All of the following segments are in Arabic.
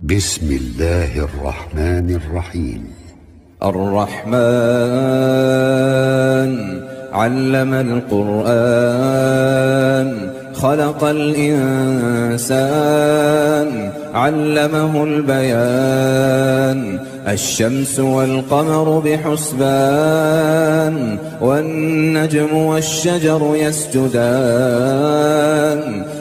بسم الله الرحمن الرحيم. الرحمن علم القرآن خلق الإنسان علمه البيان الشمس والقمر بحسبان والنجم والشجر يسجدان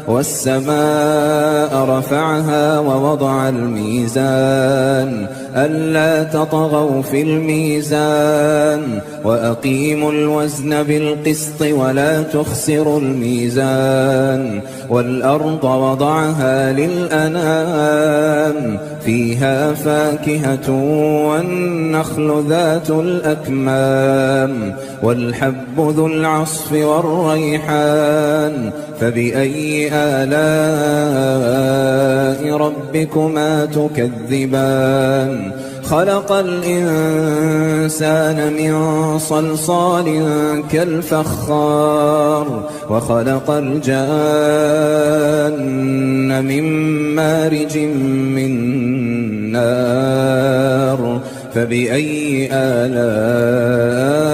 والسماء رفعها ووضع الميزان ألا تطغوا في الميزان وأقيموا الوزن بالقسط ولا تخسروا الميزان والأرض وضعها للأنام فيها فاكهة والنخل ذات الأكمام والحب ذو العصف والريحان فبأي آلاء ربكما تكذبان خلق الإنسان من صلصال كالفخار وخلق الجان من مارج من نار فبأي آلاء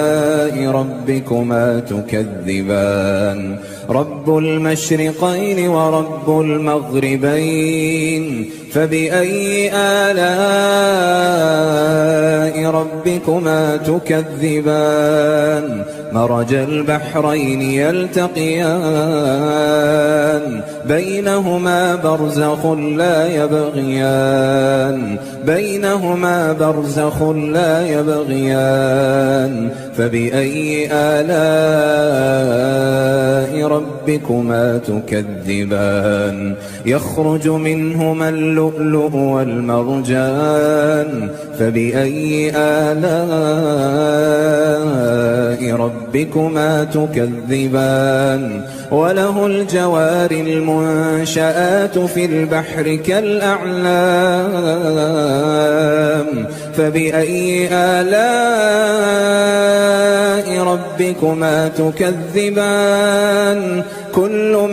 ربكما تكذبان رب المشرقين ورب المغربين فبأي آلاء ربكما تكذبان مرج البحرين يلتقيان بينهما برزخ لا يبغيان فبأي آلاء ربكما تكذبان يخرج منهما اللؤلؤ والمرجان فبأي آلاء ربكما تكذبان وله الجوار المنشآت في البحر كالأعلام فبأي آلاء ربكما تكذبان كل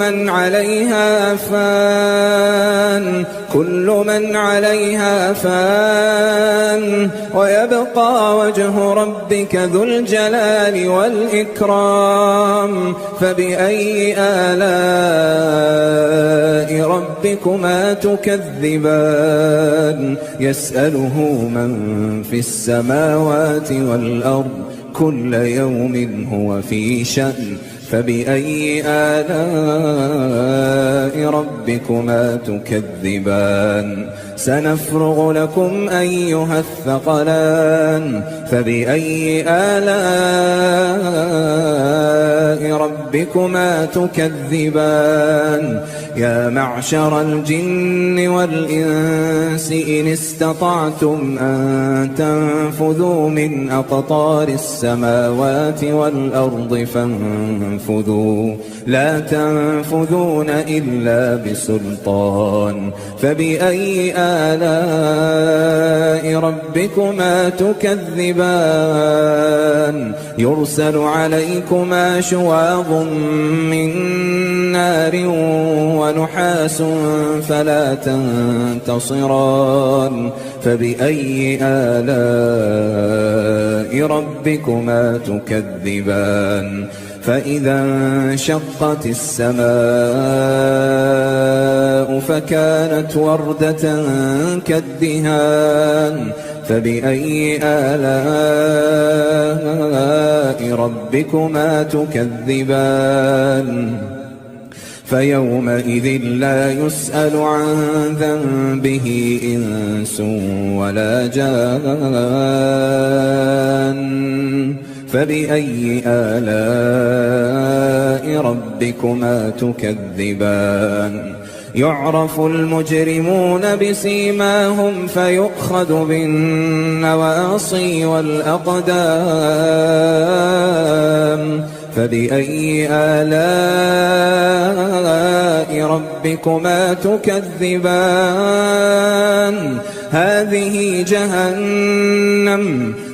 من عليها فان ويبقى وجه ربك ذو الجلال والإكرام فبأي آلاء ربكما تكذبان يسأله من في السماوات والأرض كل يوم هو في شأن فبأي آلاء ربكما تكذبان سنفرغ لكم أيها الثقلان فبأي آلاء ربكما تكذبان يا معشر الجن والإنس إن استطعتم أن تنفذوا من أقطار السماوات والأرض فانفذوا لا تنفذون إلا بسلطان فبأي آلاء ربكما تكذبان يرسل عليكما شواظ من نار ونحاس فلا تنتصران فبأي آلاء ربكما تكذبان فإذا انشقت السماء فكانت وردة كالدهان فبأي آلاء ربكما تكذبان فيومئذ لا يسأل عن ذنبه إنس ولا جان فبأي آلاء ربكما تكذبان يعرف المجرمون بسيماهم فيؤخذ بالنواصي والأقدام فبأي آلاء ربكما تكذبان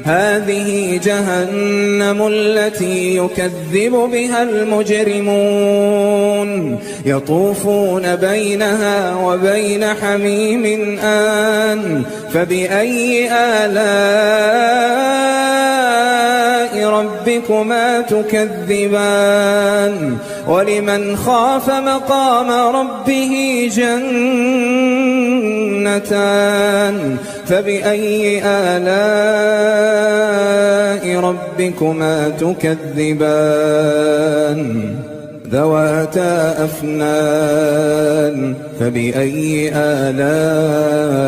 هذه جهنم التي يكذب بها المجرمون يطوفون بينها وبين حميم آن فبأي آلاء ربكما تكذبان ولمن خاف مقام ربه جنتان فبأي آلاء ربكما تكذبان ذواتا أفنان فبأي آلاء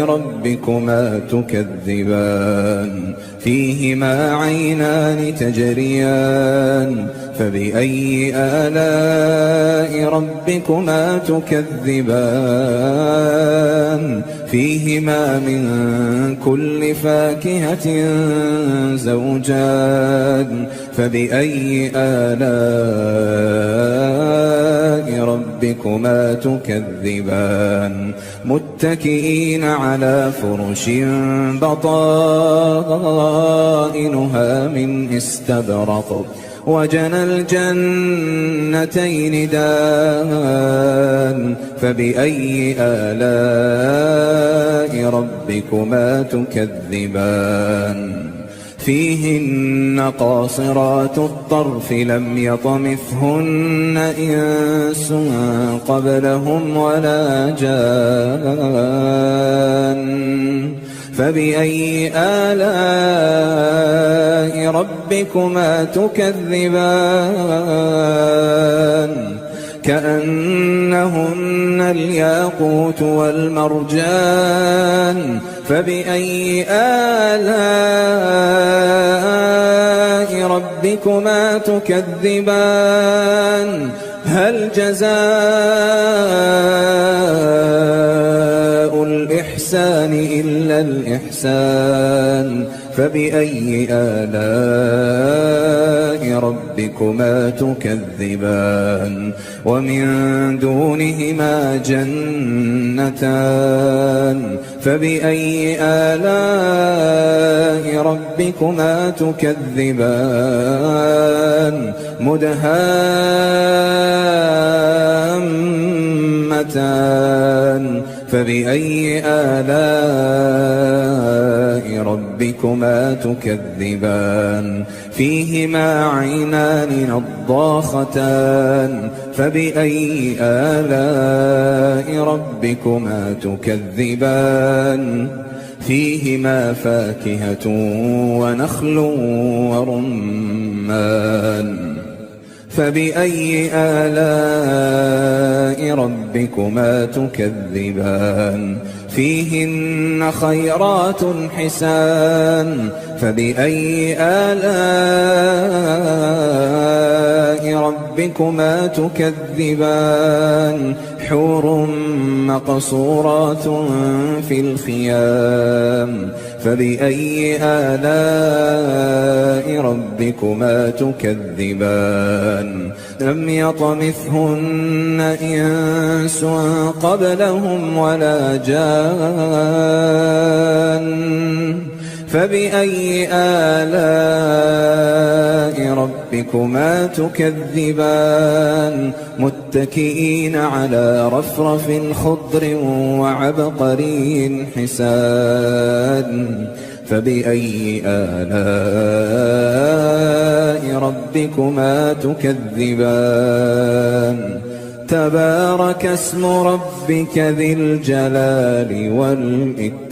ربكما تكذبان فيهما عينان تجريان فبأي آلاء ربكما تكذبان فيهما من كل فاكهة زوجان فبأي آلاء ربكما تكذبان متكئين على فرش بطائنها من استبرق وجنى الجنتين دان فبأي آلاء ربكما تكذبان فيهن قاصرات الطرف لم يطمثهن إنس قبلهم ولا جان فبأي آلاء ربكما تكذبان كأنهن الياقوت والمرجان فبأي آلاء ربكما تكذبان هل جزاء الإحسان إلا الإحسان فبأي آلاء ربكما تكذبان ومن دونهما جنتان فبأي آلاء ربكما تكذبان مدهامتان فبأي آلاء ربكما تكذبان فيهما عينان نضاختان فبأي آلاء ربكما تكذبان فيهما فاكهة ونخل ورمان فبأي آلاء ربكما تكذبان فيهن خيرات حسان فبأي آلاء ربكما تكذبان حور مقصورات في الخيام فبأي آلاء ربكما تكذبان لم يطمثهن إنس قبلهم ولا جان فبأي آلاء ربكما تكذبان متكئين على رفرف خضر وعبقري حسان فبأي آلاء ربكما تكذبان تبارك اسم ربك ذي الجلال والإكرام